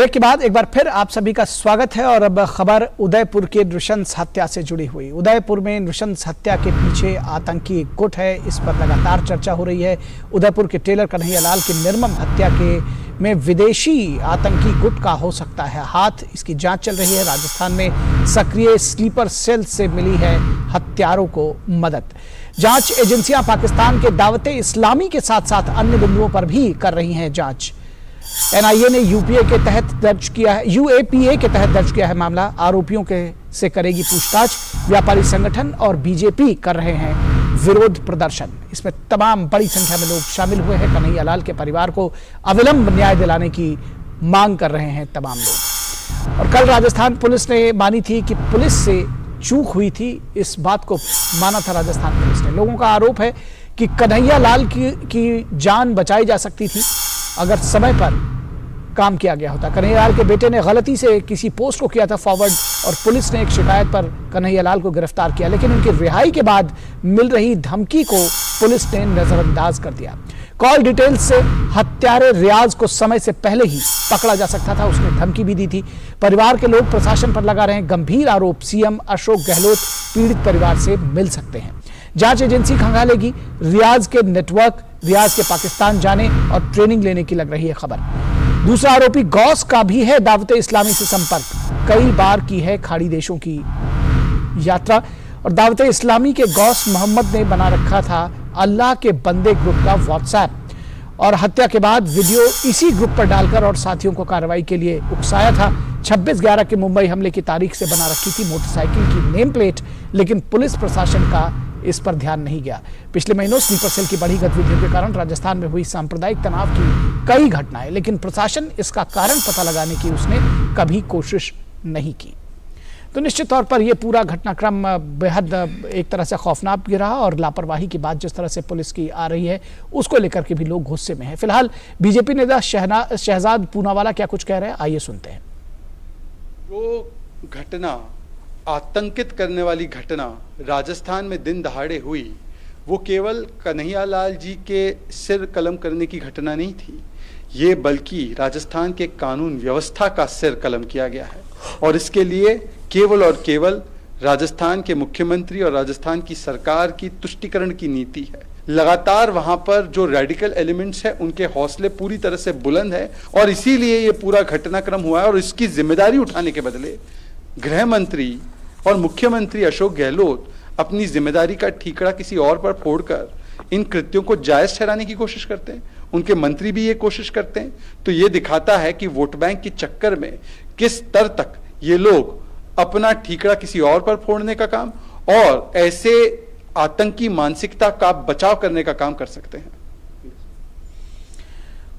Break के बाद एक बार फिर आप सभी का स्वागत है और अब खबर उदयपुर के नृशंस हत्या से जुड़ी हुई। उदयपुर में नृशंस हत्या के पीछे आतंकी गुट है, इस पर लगातार चर्चा हो रही है। उदयपुर के टेलर कन्हैया लाल की निर्मम हत्या के में विदेशी आतंकी गुट का हो सकता है हाथ, इसकी जांच चल रही है। राजस्थान में सक्रिय स्लीपर सेल से मिली है हत्यारों को मदद। जांच एजेंसियां पाकिस्तान के दावते इस्लामी के साथ साथ अन्य बिंदुओं पर भी कर रही हैं जांच। एनआईए ने यूएपीए के तहत दर्ज किया है मामला। आरोपियों के से करेगी पूछताछ। व्यापारी संगठन और बीजेपी कर रहे हैं विरोध प्रदर्शन। इसमें तमाम बड़ी संख्या में लोग शामिल हुए हैं। कन्हैया लाल के परिवार को अविलंब न्याय दिलाने की मांग कर रहे हैं तमाम लोग। और कल राजस्थान पुलिस ने मानी थी कि पुलिस से चूक हुई थी, इस बात को माना था राजस्थान पुलिस ने। लोगों का आरोप है कि कन्हैया लाल की जान बचाई जा सकती थी अगर समय पर काम किया गया होता। कन्हैया लाल के बेटे ने गलती से किसी पोस्ट को किया था फॉरवर्ड और पुलिस ने एक शिकायत पर कन्हैया लाल को गिरफ्तार किया, लेकिन उनकी रिहाई के बाद मिल रही धमकी को पुलिस ने नजरअंदाज कर दिया। कॉल डिटेल्स से हत्यारे रियाज को समय से पहले ही पकड़ा जा सकता था, उसने धमकी भी दी थी। परिवार के लोग प्रशासन पर लगा रहे हैं गंभीर आरोप। सीएम अशोक गहलोत पीड़ित परिवार से मिल सकते हैं। जांच एजेंसी खंगालेगी रियाज के नेटवर्क। रियाज के पाकिस्तान जाने और ट्रेनिंग लेने की लग रही है खबर। दूसरा आरोपी गौस का भी है दावते इस्लामी से संपर्क। कई बार की है खाड़ी देशों की यात्रा और दावते इस्लामी के गौस मोहम्मद ने बना रखा था अल्लाह के बंदे ग्रुप का व्हाट्सएप और हत्या के बाद वीडियो इसी ग्रुप पर डालकर और साथियों को कार्रवाई के लिए उकसाया था। 26/11 के मुंबई हमले की तारीख से बना रखी थी मोटरसाइकिल की नेम प्लेट, लेकिन पुलिस प्रशासन का इस पर ध्यान नहीं गया। पिछले महीनों स्लीपर सेल की बड़ी गतिविधियों के कारण राजस्थान में हुई सांप्रदायिक तनाव की कई घटनाएं, लेकिन प्रशासन इसका कारण पता लगाने की उसने कभी कोशिश नहीं की। तो निश्चित तौर पर यह पूरा घटनाक्रम बेहद एक तरह से खौफनाक भी रहा और लापरवाही की बात जिस तरह से पुलिस की आ रही है उसको लेकर के भी लोग गुस्से में हैं। फिलहाल बीजेपी नेता शहजाद पूनावाला क्या कुछ कह रहे हैं, आइए सुनते हैं। जो घटना आतंकित करने वाली घटना राजस्थान में दिन दहाड़े हुई, वो केवल कन्हैया लाल जी के सिर कलम करने की घटना नहीं थी, ये बल्कि राजस्थान के कानून व्यवस्था का सिर कलम किया गया है। और इसके लिए केवल और केवल राजस्थान के मुख्यमंत्री और राजस्थान की सरकार की तुष्टीकरण की नीति है। लगातार वहां पर जो रेडिकल एलिमेंट्स हैं उनके हौसले पूरी तरह से बुलंद है और इसीलिए ये पूरा घटनाक्रम हुआ है। और इसकी जिम्मेदारी उठाने के बदले गृह मंत्री और मुख्यमंत्री अशोक गहलोत अपनी जिम्मेदारी का ठीकरा किसी और पर फोड़कर इन कृत्यों को जायज ठहराने की कोशिश करते हैं। उनके मंत्री भी ये कोशिश करते हैं। तो ये दिखाता है कि वोट बैंक के चक्कर में किस स्तर तक ये लोग अपना ठीकरा किसी और पर फोड़ने का काम और ऐसे आतंकी मानसिकता का बचाव करने का काम कर सकते हैं।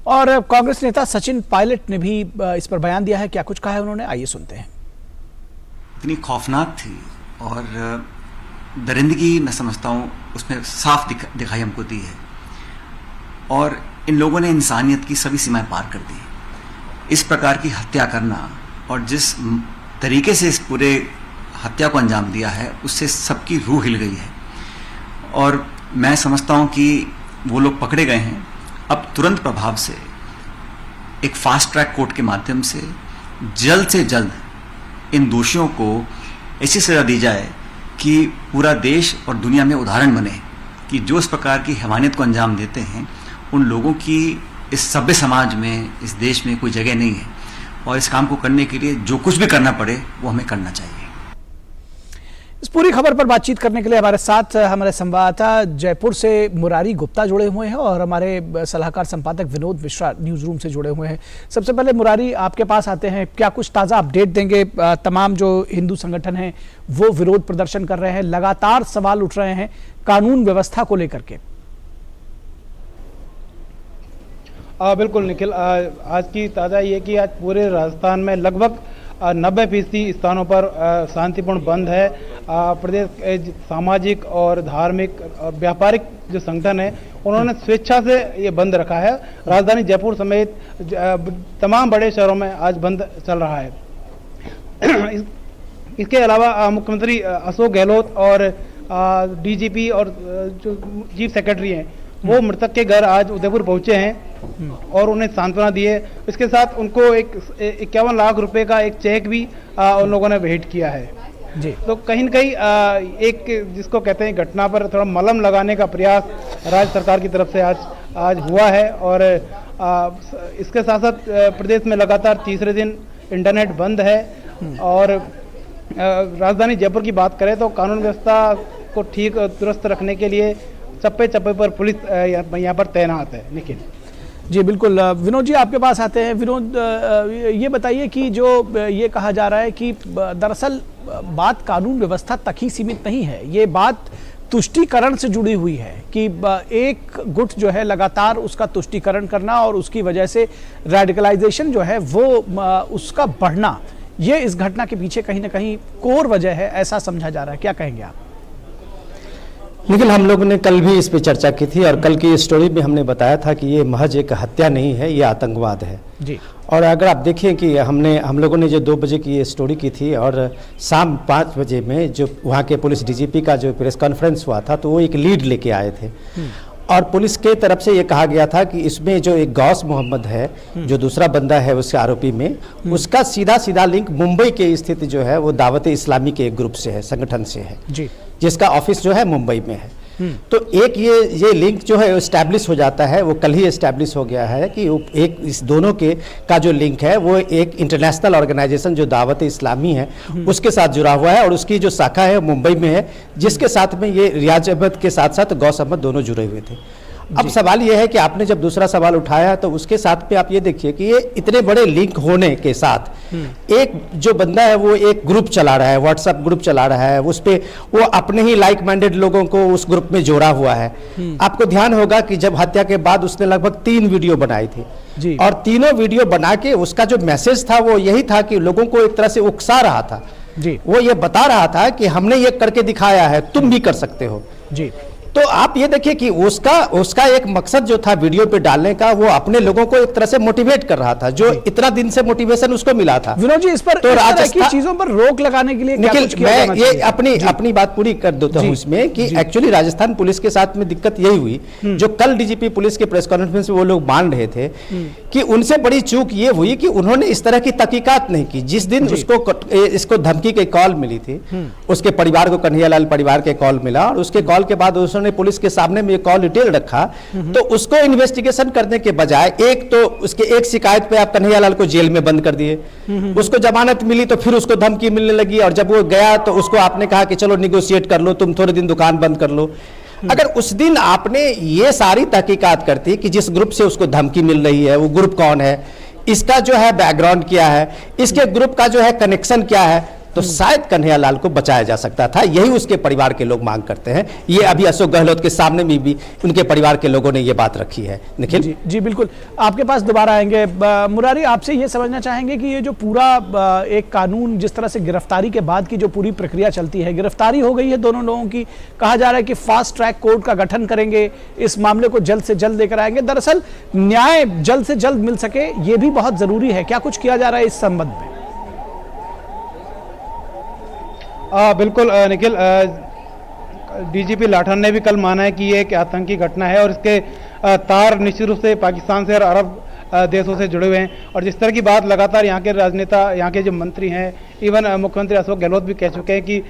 और कांग्रेस नेता सचिन पायलट ने भी इस पर बयान दिया है, क्या कुछ कहा है उन्होंने, आइए सुनते हैं। इतनी खौफनाक थी और दरिंदगी मैं समझता हूँ उसमें साफ दिखाई हमको दी है और इन लोगों ने इंसानियत की सभी सीमाएं पार कर दी। इस प्रकार की हत्या करना और जिस तरीके से इस पूरे हत्या को अंजाम दिया है उससे सबकी रूह हिल गई है और मैं समझता हूँ कि वो लोग पकड़े गए हैं। अब तुरंत प्रभाव से एक फास्ट ट्रैक कोर्ट के माध्यम से जल्द इन दोषियों को ऐसी सजा दी जाए कि पूरा देश और दुनिया में उदाहरण बने कि जो इस प्रकार की हैवानियत को अंजाम देते हैं उन लोगों की इस सभ्य समाज में, इस देश में कोई जगह नहीं है और इस काम को करने के लिए जो कुछ भी करना पड़े वो हमें करना चाहिए। इस पूरी खबर पर बातचीत करने के लिए हमारे साथ हमारे संवाददाता जयपुर से मुरारी गुप्ता जुड़े हुए हैं और हमारे सलाहकार संपादक विनोद मिश्रा न्यूज रूम से जुड़े हुए हैं। सबसे पहले मुरारी, आपके पास आते हैं, क्या कुछ ताज़ा अपडेट देंगे? तमाम जो हिंदू संगठन हैं वो विरोध प्रदर्शन कर रहे हैं, लगातार सवाल उठ रहे हैं कानून व्यवस्था को लेकर के। बिल्कुल निखिल, आज की ताज़ा ये कि आज पूरे राजस्थान में लगभग 90% स्थानों पर शांतिपूर्ण बंद है। प्रदेश के सामाजिक और धार्मिक और व्यापारिक जो संगठन है उन्होंने स्वेच्छा से ये बंद रखा है। राजधानी जयपुर समेत तमाम बड़े शहरों में आज बंद चल रहा है। इसके अलावा मुख्यमंत्री अशोक गहलोत और डीजीपी और जो चीफ सेक्रेटरी हैं वो मृतक के घर आज उदयपुर पहुंचे हैं और उन्हें सांत्वना दी है। इसके साथ उनको एक 51 लाख रुपए का एक चेक भी उन लोगों ने भेंट किया है जी। तो कहीं न कहीं एक जिसको कहते हैं घटना पर थोड़ा मलम लगाने का प्रयास राज्य सरकार की तरफ से आज हुआ है। और इसके साथ साथ प्रदेश में लगातार तीसरे दिन इंटरनेट बंद है और राजधानी जयपुर की बात करें तो कानून व्यवस्था को ठीक दुरुस्त रखने के लिए चप्पे चप्पे पर पुलिस यहाँ पर तैनात है। निखिल जी बिल्कुल। विनोद जी आपके पास आते हैं। विनोद, ये बताइए कि जो ये कहा जा रहा है कि दरअसल बात कानून व्यवस्था तक ही सीमित नहीं है, ये बात तुष्टीकरण से जुड़ी हुई है कि एक गुट जो है लगातार उसका तुष्टीकरण करना और उसकी वजह से रेडिकलाइजेशन जो है वो उसका बढ़ना, ये इस घटना के पीछे कहीं ना कहीं कोर वजह है, ऐसा समझा जा रहा है। क्या कहेंगे आप? लेकिन हम लोगों ने कल भी इस पे चर्चा की थी और कल की स्टोरी में हमने बताया था कि ये महज एक हत्या नहीं है, ये आतंकवाद है जी। और अगर आप देखें कि हम लोगों ने जो 2 बजे की ये स्टोरी की थी और शाम 5 बजे में जो वहाँ के पुलिस डीजीपी का जो प्रेस कॉन्फ्रेंस हुआ था तो वो एक लीड लेके आए थे और पुलिस के तरफ से ये कहा गया था कि इसमें जो एक गौस मोहम्मद है जो दूसरा बंदा है उसके आरोपी में, उसका सीधा लिंक मुंबई के स्थित जो है वो दावत इस्लामी के एक ग्रुप से है, संगठन से है जी, जिसका ऑफिस जो है मुंबई में है। तो एक ये लिंक जो है एस्टैब्लिश हो जाता है, वो कल ही एस्टैब्लिश हो गया है कि एक इस दोनों के का जो लिंक है वो एक इंटरनेशनल ऑर्गेनाइजेशन जो दावत इस्लामी है उसके साथ जुड़ा हुआ है और उसकी जो शाखा है मुंबई में है, जिसके साथ में ये रियाज अहमद के साथ साथ गौस अहमद दोनों जुड़े हुए थे। अब सवाल यह है कि आपने जब दूसरा सवाल उठाया तो उसके साथ में आप ये देखिए कि ये इतने बड़े लिंक होने के साथ एक जो बंदा है वो एक ग्रुप चला रहा है, व्हाट्सएप ग्रुप चला रहा है, उस पे वो अपने ही लाइक माइंडेड लोगों को उस ग्रुप में जोड़ा हुआ है। आपको ध्यान होगा कि जब हत्या के बाद उसने लगभग 3 वीडियो बनाई थी जी। और तीनों वीडियो बना के उसका जो मैसेज था वो यही था कि लोगों को एक तरह से उकसा रहा था जी। वो ये बता रहा था कि हमने ये करके दिखाया है, तुम भी कर सकते हो जी। तो आप ये देखिए कि उसका एक मकसद जो था वीडियो पे डालने का, वो अपने लोगों को एक तरह से मोटिवेट कर रहा था, जो इतना दिन से मोटिवेशन उसको मिला था। विनोद जी, इस पर तो राजस्थान चीजों पर रोक लगाने के लिए क्या कुछ किया जाना चाहिए? मैं ये अपनी बात पूरी कर देता हूं इसमें कि एक्चुअली राजस्थान पुलिस के साथ में दिक्कत यही हुई, जो कल डीजीपी पुलिस के प्रेस कॉन्फ्रेंस में वो लोग मान रहे थे कि उनसे बड़ी चूक ये हुई कि उन्होंने इस तरह की तहकीकात नहीं की। जिस दिन इसको धमकी की कॉल मिली थी, उसके परिवार को, कन्हैयालाल परिवार के कॉल मिला और उसके कॉल के बाद उसने पुलिस के सामने में कॉल डिटेल रखा, तो उसको इन्वेस्टिगेशन करने के बजाय एक तो उसके एक शिकायत पे आप कन्हैयालाल को जेल में बंद कर दिए, उसको जमानत मिली तो फिर उसको धमकी मिलने लगी और जब वो गया तो उसको आपने कहा कि चलो निगोशिएट कर लो, तुम थोड़े दिन दुकान बंद कर लो। अगर उस दिन आपने ये सारी तहकीकात करती कि जिस ग्रुप से उसको धमकी मिल रही है वो ग्रुप कौन है, इसका जो है बैकग्राउंड क्या है, इसके ग्रुप का जो है कनेक्शन क्या है, तो शायद कन्हैयालाल को बचाया जा सकता था। यही उसके परिवार के लोग मांग करते हैं। ये अभी अशोक गहलोत के सामने में भी उनके परिवार के लोगों ने ये बात रखी है। निखिल जी बिल्कुल, आपके पास दोबारा आएंगे। मुरारी, आपसे ये समझना चाहेंगे कि ये जो पूरा एक कानून, जिस तरह से गिरफ्तारी के बाद की जो पूरी प्रक्रिया चलती है, गिरफ्तारी हो गई है दोनों लोगों की, कहा जा रहा है कि फास्ट ट्रैक कोर्ट का गठन करेंगे, इस मामले को जल्द से जल्द लेकर आएंगे। दरअसल न्याय जल्द से जल्द मिल सके, ये भी बहुत जरूरी है। क्या कुछ किया जा रहा है इस संबंध में? बिल्कुल निखिल, डीजीपी लाठर ने भी कल माना है कि ये एक आतंकी घटना है और इसके तार निश्चित रूप से पाकिस्तान से और अरब देशों से जुड़े हुए हैं। और जिस तरह की बात लगातार यहाँ के राजनेता, यहाँ के जो मंत्री हैं, इवन मुख्यमंत्री अशोक गहलोत भी कह चुके हैं कि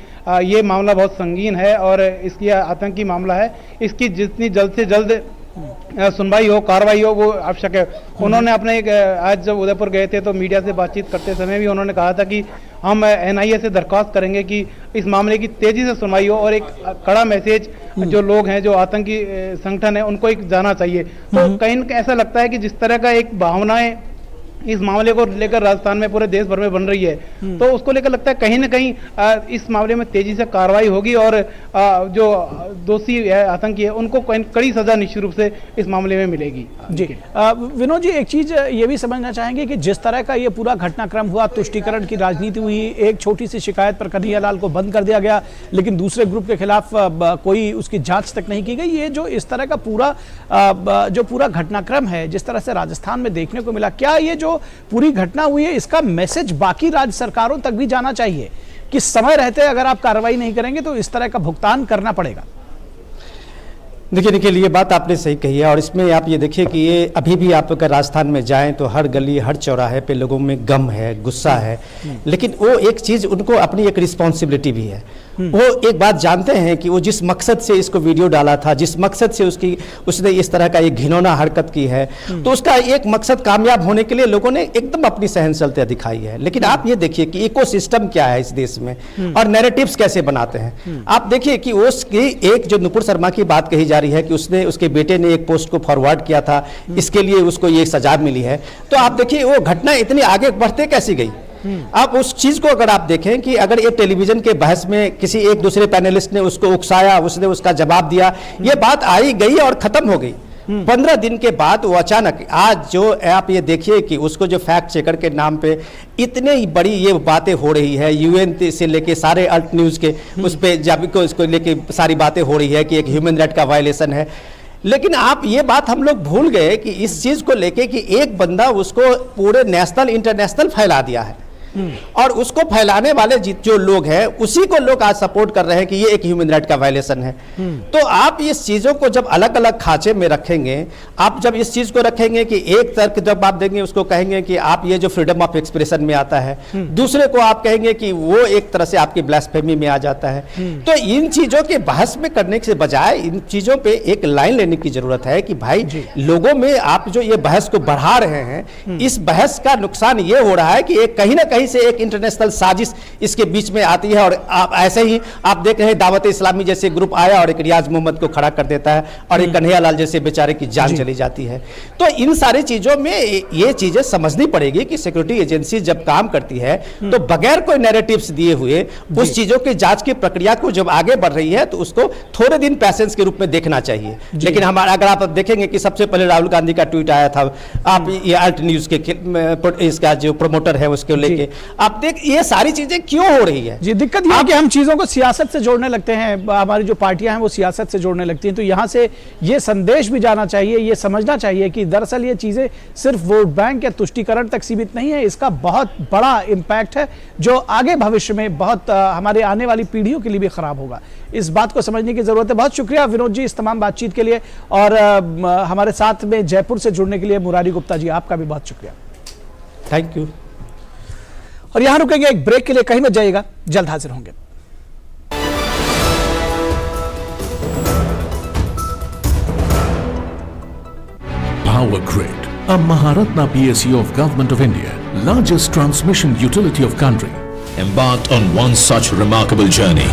ये मामला बहुत संगीन है और इसकी आतंकी मामला है, इसकी जितनी जल्द से जल्द सुनवाई हो, कार्रवाई हो, वो आवश्यक है। उन्होंने अपने आज जब उदयपुर गए थे तो मीडिया से बातचीत करते समय भी उन्होंने कहा था कि हम एनआईए से दरख्वास्त करेंगे कि इस मामले की तेजी से सुनवाई हो और एक कड़ा मैसेज जो लोग हैं, जो आतंकी संगठन है, उनको एक जाना चाहिए। तो कहीं न कहीं ऐसा लगता है कि जिस तरह का एक भावनाएं इस मामले को लेकर राजस्थान में, पूरे देश भर में बन रही है, तो उसको लेकर लगता है कहीं न कहीं इस मामले में तेजी से कार्रवाई होगी और जो दोषी है, आतंकी है, उनको कड़ी सजा निश्चित रूप से इस मामले में मिलेगी। जी विनोद जी, एक चीज ये भी समझना चाहेंगे कि जिस तरह का ये पूरा घटनाक्रम हुआ, तुष्टीकरण की राजनीति हुई, एक छोटी सी शिकायत पर कन्हैयालाल को बंद कर दिया गया, लेकिन दूसरे ग्रुप के खिलाफ कोई उसकी जांच तक नहीं की गई। ये जो इस तरह का पूरा घटनाक्रम है, जिस तरह से राजस्थान में देखने को मिला, क्या ये जो पूरी घटना हुई है इसका मैसेज बाकी राज्य सरकारों तक भी जाना चाहिए कि समय रहते अगर आप कार्रवाई नहीं करेंगे तो इस तरह का भुगतान करना पड़ेगा? देखिए निखिल, ये बात आपने सही कही है और इसमें आप ये देखिए कि ये अभी भी आप अगर राजस्थान में जाएं तो हर गली हर चौराहे पे लोगों में गम है, गुस्सा है, लेकिन वो एक चीज़ उनको अपनी एक रिस्पॉन्सिबिलिटी भी है। वो एक बात जानते हैं कि वो जिस मकसद से इसको वीडियो डाला था, जिस मकसद से उसने इस तरह का एक घिनौना हरकत की है, तो उसका एक मकसद कामयाब होने के लिए लोगों ने एकदम अपनी सहनशीलता दिखाई है। लेकिन आप ये देखिए कि इकोसिस्टम क्या है इस देश में और नैरेटिव्स कैसे बनाते हैं। आप देखिए कि उसकी एक जो नुपुर शर्मा की बात कही जा रही है कि उसने उसके बेटे ने एक पोस्ट को फॉरवर्ड किया था, इसके लिए उसको ये सजा मिली है, तो आप देखिए वो घटना इतनी आगे बढ़ते कैसी गई। आप उस चीज को अगर आप देखें कि अगर ये टेलीविजन के बहस में किसी एक दूसरे पैनलिस्ट ने उसको उकसाया, उसने उसका जवाब दिया, ये बात आई गई और खत्म हो गई। 15 दिन के बाद वो अचानक आज जो आप ये देखिए कि उसको जो फैक्ट चेकर के नाम पे इतनी बड़ी ये बातें हो रही है, यूएन से लेके सारे अल्ट न्यूज के उस पे जब को इसको लेके सारी बातें हो रही है कि एक ह्यूमन राइट का वायलेशन है। लेकिन आप ये बात हम लोग भूल गए कि इस चीज को लेके कि एक बंदा उसको पूरे नेशनल इंटरनेशनल फैला दिया है और उसको फैलाने वाले जो लोग हैं उसी को लोग आज सपोर्ट कर रहे हैं कि ये एक ह्यूमन राइट का वायलेशन है। तो आप इस चीजों को जब अलग अलग खांचे में रखेंगे, आप जब इस चीज को रखेंगे कि एक तर्क जब आप देंगे उसको कहेंगे कि आप ये जो फ्रीडम ऑफ एक्सप्रेशन में आता है, दूसरे को आप कहेंगे कि वो एक तरह से आपकी ब्लास्फेमी में आ जाता है। तो इन चीजों के बहस में करने से बजाय इन चीजों पे एक लाइन लेने की जरूरत है कि भाई लोगों में आप जो ये बहस को बढ़ा रहे हैं, इस बहस का नुकसान ये हो रहा है कि एक कहीं ना कहीं से एक इंटरनेशनल साजिश इसके बीच में आती है। और आप ऐसे ही आप देख रहे हैं दावत इस्लामी जैसे ग्रुप आया और एक रियाज मोहम्मद को खड़ा कर देता है और एक कन्हैया लाल जैसे बेचारे की जान चली जाती है। तो इन सारी चीजों में ये चीजें समझनी पड़ेगी कि सिक्योरिटी एजेंसी जब काम करती है तो बगैर कोई नैरेटिव्स दिए हुए उस चीजों की जांच की प्रक्रिया को जब आगे बढ़ रही है तो उसको थोड़े दिन पैसेंस के रूप में देखना चाहिए। लेकिन हमारा अगर आप देखेंगे कि सबसे पहले राहुल गांधी का ट्वीट आया था, आप ये अल्ट न्यूज के इसका जो प्रमोटर है उसको लेके आप देख ये सारी चीजें क्यों हो रही है। जी, दिक्कत ये है कि हम चीजों को सियासत से जोड़ने लगते हैं, हमारी जो पार्टियां हैं वो सियासत से जोड़ने लगती हैं। तो यहां से ये संदेश भी जाना चाहिए, ये समझना चाहिए कि दरअसल ये चीजें सिर्फ वोट बैंक या तुष्टीकरण तक सीमित नहीं है, इसका बहुत बड़ा इम्पैक्ट है जो आगे भविष्य में बहुत हमारे आने वाली पीढ़ियों के लिए भी खराब होगा। इस बात को समझने की जरूरत है। बहुत शुक्रिया विनोद जी इस तमाम बातचीत के लिए और हमारे साथ में जयपुर से जुड़ने के लिए मुरारी गुप्ता जी आपका भी बहुत शुक्रिया। Thank you. और यहां रुकेंगे एक ब्रेक के लिए, कहीं मत जाइएगा, जल्द हाजिर होंगे। Power Grid, a Maharatna PSU of Government of India, largest transmission utility of country, embarked on one such remarkable journey.